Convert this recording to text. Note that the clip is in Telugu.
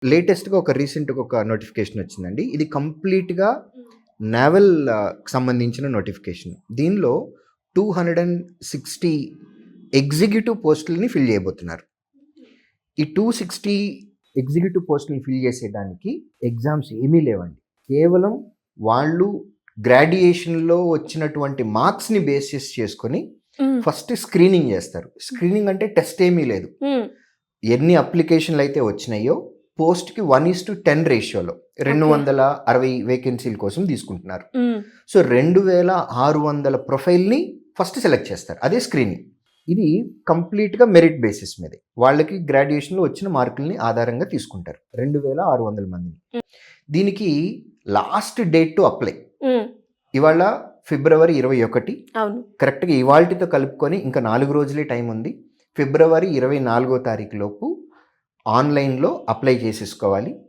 లేటెస్ట్‌గా రీసెంట్‌గా ఒక నోటిఫికేషన్ వచ్చిందండి. ఇది కంప్లీట్‌గా నేవల్ సంబంధించిన నోటిఫికేషన్. దీనిలో 260 ఎగ్జిక్యూటివ్ పోస్టులని ఫిల్ చేయబోతున్నారు. ఈ 260 ఎగ్జిక్యూటివ్ పోస్టులను ఫిల్ చేసేదానికి ఎగ్జామ్స్ ఏమీ లేవండి. కేవలం వాళ్ళు గ్రాడ్యుయేషన్లో వచ్చినటువంటి మార్క్స్ని బేసిస్ చేసుకొని ఫస్ట్ స్క్రీనింగ్ చేస్తారు. స్క్రీనింగ్ అంటే టెస్ట్ ఏమీ లేదు. ఎన్ని అప్లికేషన్లు అయితే వచ్చినాయో పోస్ట్కి 1:10 రేషియోలో 260 వేకెన్సీల కోసం తీసుకుంటున్నారు. సో 2600 ప్రొఫైల్ని ఫస్ట్ సెలెక్ట్ చేస్తారు. అదే స్క్రీనింగ్. ఇది కంప్లీట్గా మెరిట్ బేసిస్ మీద వాళ్ళకి గ్రాడ్యుయేషన్లో వచ్చిన మార్కుల్ని ఆధారంగా తీసుకుంటారు. 2600 మందిని. దీనికి లాస్ట్ డేట్ టు అప్లై ఇవాళ ఫిబ్రవరి 21. కరెక్ట్గా ఇవాల్టితో కలుపుకొని ఇంకా 4 రోజులే టైం ఉంది. ఫిబ్రవరి 24వ తారీఖు లోపు ఆన్లైన్లో అప్లై చేసేసుకోవాలి.